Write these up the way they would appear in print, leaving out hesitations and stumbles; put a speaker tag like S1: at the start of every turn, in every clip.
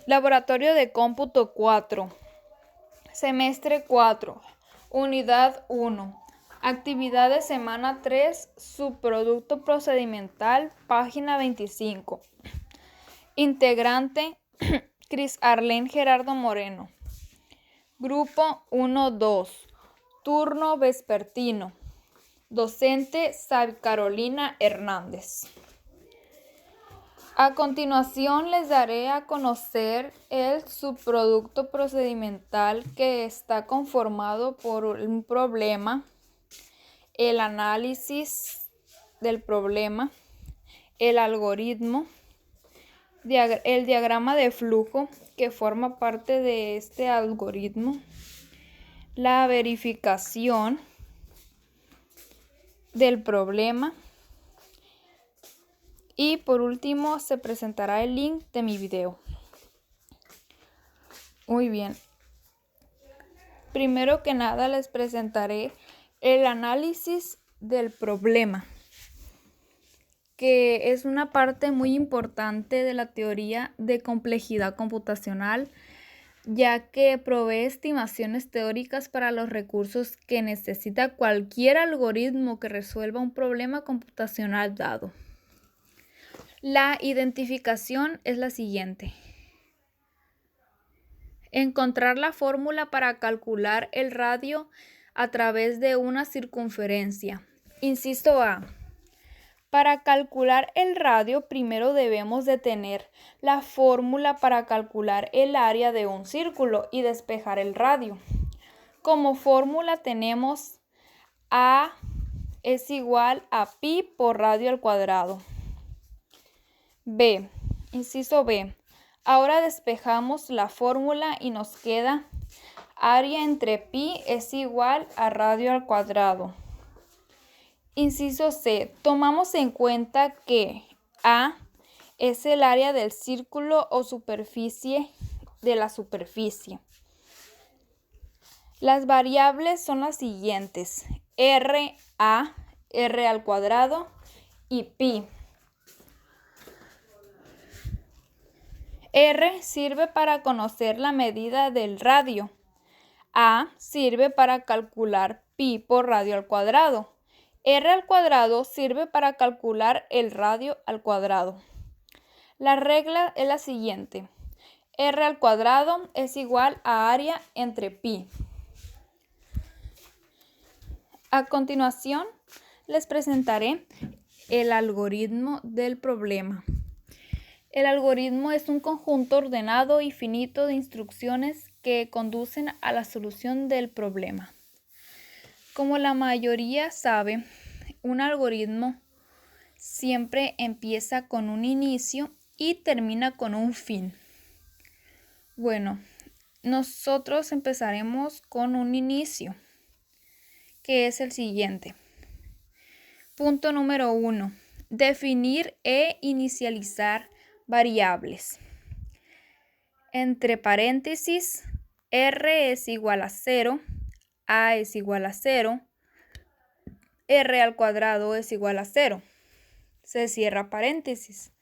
S1: Laboratorio de Cómputo 4, Semestre 4, Unidad 1, Actividad de semana 3, Subproducto procedimental, página 25. Integrante, Cris Arlén Gerardo Moreno. Grupo 1-2, turno vespertino. Docente, Sabi Carolina Hernández. A continuación les daré a conocer el subproducto procedimental, que está conformado por un problema, el análisis del problema, el algoritmo, el diagrama de flujo que forma parte de este algoritmo, la verificación del problema y por último se presentará el link de mi video. Muy bien. Primero que nada les presentaré el análisis del problema, que es una parte muy importante de la teoría de complejidad computacional, ya que provee estimaciones teóricas para los recursos que necesita cualquier algoritmo que resuelva un problema computacional dado. La identificación es la siguiente. Encontrar la fórmula para calcular el radio a través de una circunferencia. Inciso A. Para calcular el radio, primero debemos de tener la fórmula para calcular el área de un círculo y despejar el radio. Como fórmula tenemos A es igual a pi por radio al cuadrado. B. Inciso B. Ahora despejamos la fórmula y nos queda área entre pi es igual a radio al cuadrado. Inciso C. Tomamos en cuenta que A es el área del círculo o superficie de la superficie. Las variables son las siguientes: R, A, R al cuadrado y pi. R sirve para conocer la medida del radio. A sirve para calcular pi por radio al cuadrado. R al cuadrado sirve para calcular el radio al cuadrado. La regla es la siguiente: R al cuadrado es igual a área entre pi. A continuación les presentaré el algoritmo del problema. El algoritmo es un conjunto ordenado y finito de instrucciones que conducen a la solución del problema. Como la mayoría sabe, un algoritmo siempre empieza con un inicio y termina con un fin. Bueno, nosotros empezaremos con un inicio, que es el siguiente. Punto número 1. Definir e inicializar variables. Entre paréntesis, R es igual a 0, A es igual a 0, R al cuadrado es igual a 0. Se cierra paréntesis.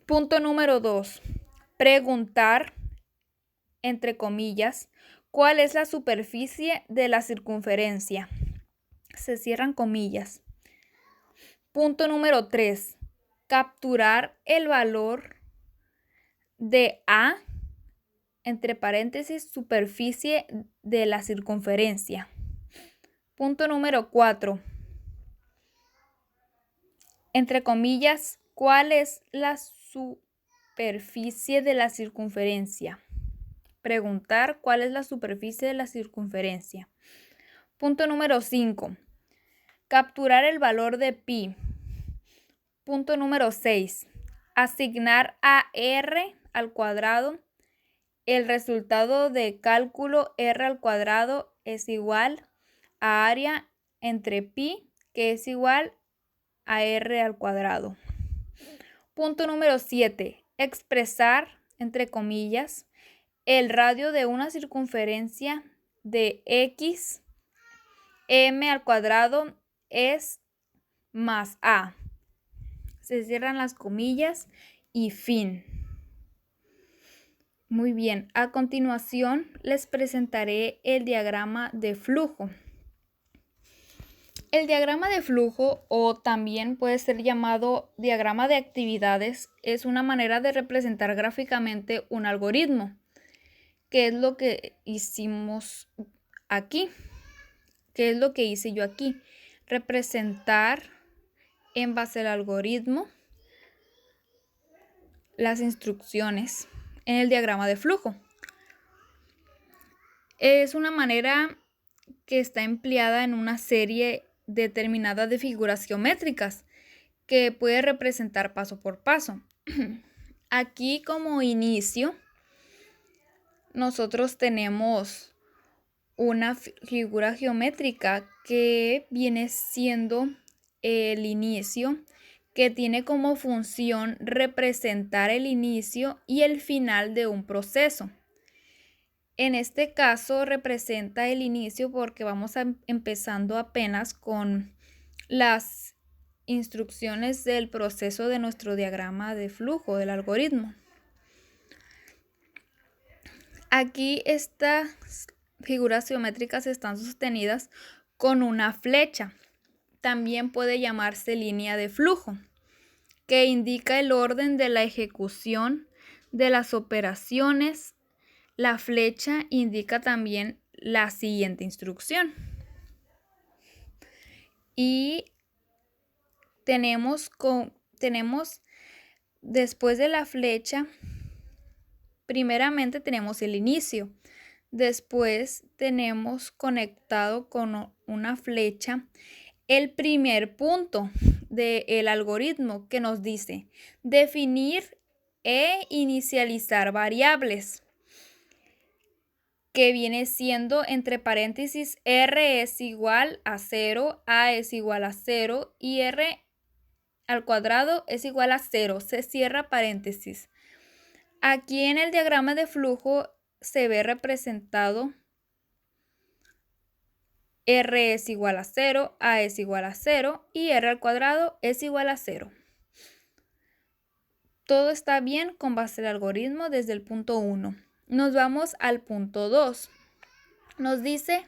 S1: Punto número 2. Preguntar, entre comillas, ¿cuál es la superficie de la circunferencia? Se cierran comillas. Punto número 3. Capturar el valor de A, entre paréntesis, superficie de la circunferencia. Punto número 4. Entre comillas, ¿cuál es la superficie de la circunferencia? Preguntar cuál es la superficie de la circunferencia. Punto número 5. Capturar el valor de pi. Punto número 6. Asignar a R al cuadrado. El resultado de cálculo R al cuadrado es igual a área entre pi, que es igual a R al cuadrado. Punto número 7. Expresar, entre comillas, el radio de una circunferencia de X, M al cuadrado es más A. se cierran las comillas y fin. Muy bien, a continuación les presentaré el diagrama de flujo. El diagrama de flujo, o también puede ser llamado diagrama de actividades, es una manera de representar gráficamente un algoritmo. ¿Qué es lo que hicimos aquí? ¿Qué es lo que hice yo aquí? Representar en base al algoritmo las instrucciones en el diagrama de flujo. Es una manera que está empleada en una serie determinada de figuras geométricas que puede representar paso por paso. Aquí como inicio nosotros tenemos una figura geométrica que viene siendo el inicio, que tiene como función representar el inicio y el final de un proceso. En este caso representa el inicio porque vamos empezando apenas con las instrucciones del proceso de nuestro diagrama de flujo del algoritmo. Aquí estas figuras geométricas están sostenidas con una flecha. También puede llamarse línea de flujo, que indica el orden de la ejecución de las operaciones. La flecha indica también la siguiente instrucción. Y tenemos después de la flecha, primeramente tenemos el inicio. Después tenemos conectado con una flecha el primer punto del algoritmo que nos dice definir e inicializar variables, que viene siendo entre paréntesis r es igual a 0, a es igual a 0 y r al cuadrado es igual a 0. Se cierra paréntesis. Aquí en el diagrama de flujo se ve representado r es igual a 0, a es igual a 0 y r al cuadrado es igual a 0. Todo está bien con base al algoritmo desde el punto 1. Nos vamos al punto 2. Nos dice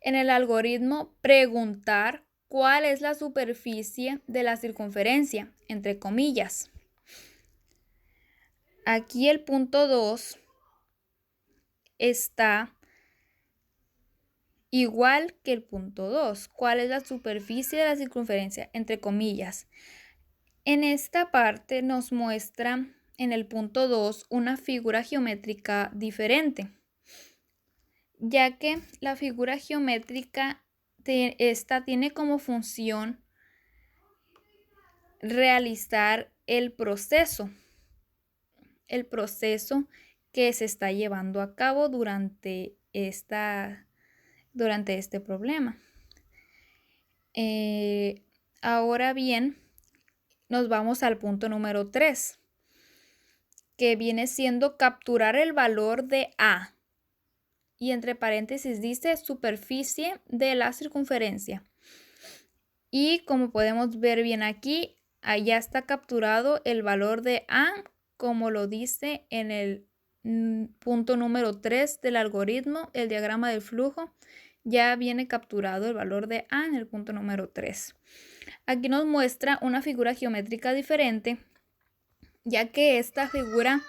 S1: en el algoritmo preguntar cuál es la superficie de la circunferencia, entre comillas. Aquí el punto 2 está igual que el punto 2. ¿Cuál es la superficie de la circunferencia? Entre comillas. En esta parte nos muestra en el punto 2 una figura geométrica diferente, ya que la figura geométrica esta tiene como función realizar el proceso que se está llevando a cabo durante este problema. Ahora bien, nos vamos al punto número 3, que viene siendo capturar el valor de A. Y entre paréntesis dice superficie de la circunferencia. Y como podemos ver bien aquí, allá está capturado el valor de A, como lo dice en el punto número 3 del algoritmo, el diagrama del flujo. Ya viene capturado el valor de A en el punto número 3. Aquí nos muestra una figura geométrica diferente, ya que esta figura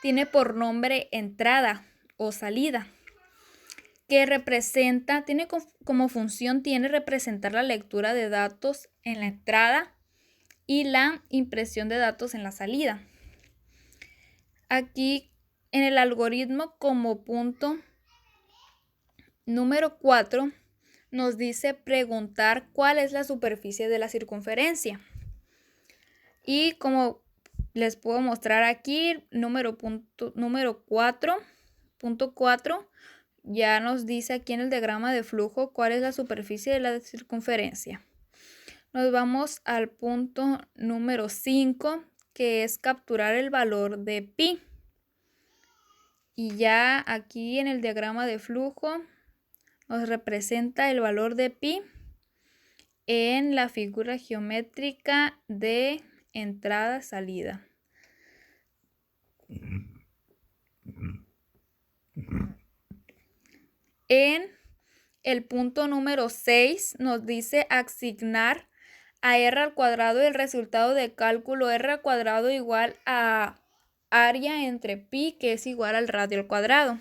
S1: tiene por nombre entrada o salida, que tiene como función representar la lectura de datos en la entrada y la impresión de datos en la salida. Aquí en el algoritmo como punto número 4 nos dice preguntar cuál es la superficie de la circunferencia. Y como les puedo mostrar aquí, punto 4, ya nos dice aquí en el diagrama de flujo cuál es la superficie de la circunferencia. Nos vamos al punto número 5, que es capturar el valor de pi. Y ya aquí en el diagrama de flujo nos representa el valor de pi en la figura geométrica de entrada, salida. En el punto número 6 nos dice asignar a r al cuadrado el resultado de cálculo r al cuadrado igual a área entre pi, que es igual al radio al cuadrado.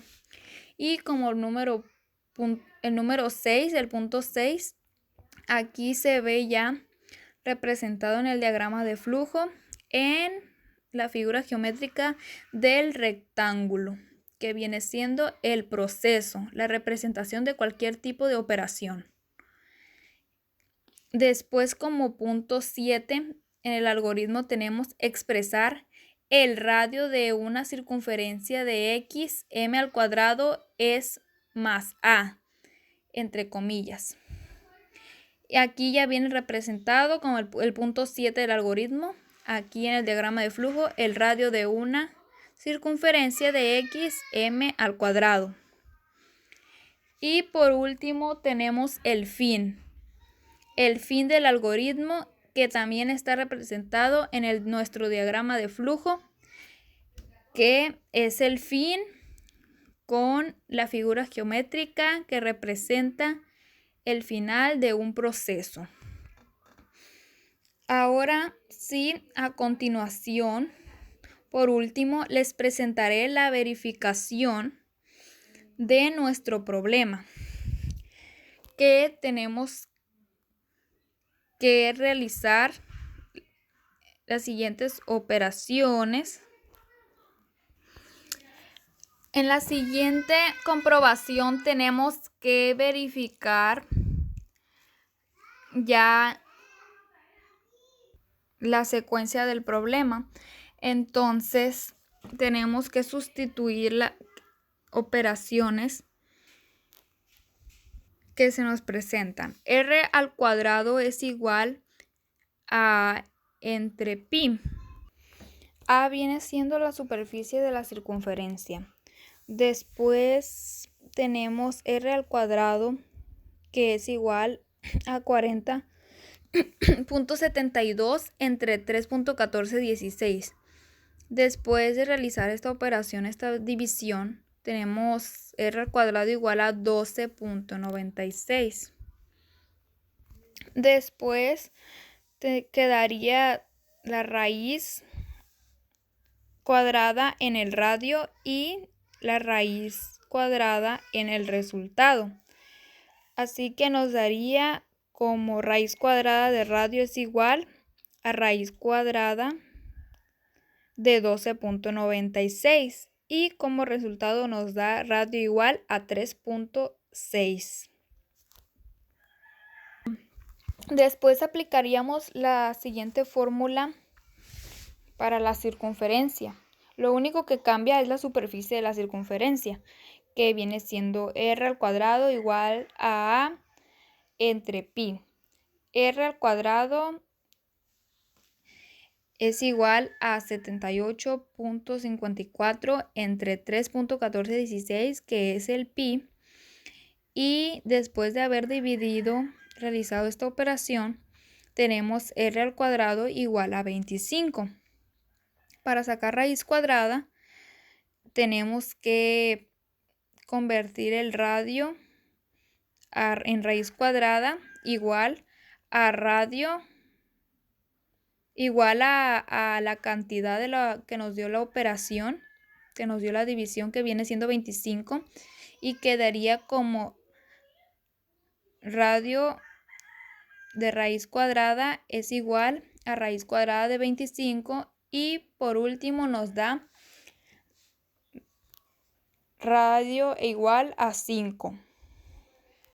S1: Y como el número 6, el punto 6, aquí se ve ya representado en el diagrama de flujo en la figura geométrica del rectángulo, que viene siendo el proceso, la representación de cualquier tipo de operación. Después, como punto 7, en el algoritmo tenemos expresar el radio de una circunferencia de x, m al cuadrado es más a, entre comillas. Y aquí ya viene representado como el punto 7 del algoritmo. Aquí en el diagrama de flujo, el radio de una circunferencia de x, m al cuadrado. Y por último tenemos el fin. El fin del algoritmo, que también está representado en nuestro diagrama de flujo, que es el fin con la figura geométrica que representa el final de un proceso. Ahora sí, a continuación, por último, les presentaré la verificación de nuestro problema, que tenemos que realizar las siguientes operaciones. En la siguiente comprobación tenemos que verificar ya la secuencia del problema. Entonces tenemos que sustituir las operaciones que se nos presentan. R al cuadrado es igual a entre pi. A viene siendo la superficie de la circunferencia. Después tenemos r al cuadrado, que es igual a 40.72 entre 3.1416. Después de realizar esta operación, esta división, tenemos r al cuadrado igual a 12.96. Después te quedaría la raíz cuadrada en el radio y la raíz cuadrada en el resultado. Así que nos daría como raíz cuadrada de radio es igual a raíz cuadrada de 12.96 y como resultado nos da radio igual a 3.6. Después aplicaríamos la siguiente fórmula para la circunferencia. Lo único que cambia es la superficie de la circunferencia, que viene siendo r al cuadrado igual a entre pi. R al cuadrado es igual a 78.54 entre 3.1416, que es el pi. Y después de haber realizado esta operación, tenemos r al cuadrado igual a 25. Para sacar raíz cuadrada, tenemos que convertir el radio en raíz cuadrada igual a radio igual a la cantidad de que nos dio la operación, que nos dio la división, que viene siendo 25, y quedaría como radio de raíz cuadrada es igual a raíz cuadrada de 25, y por último nos da radio igual a 5.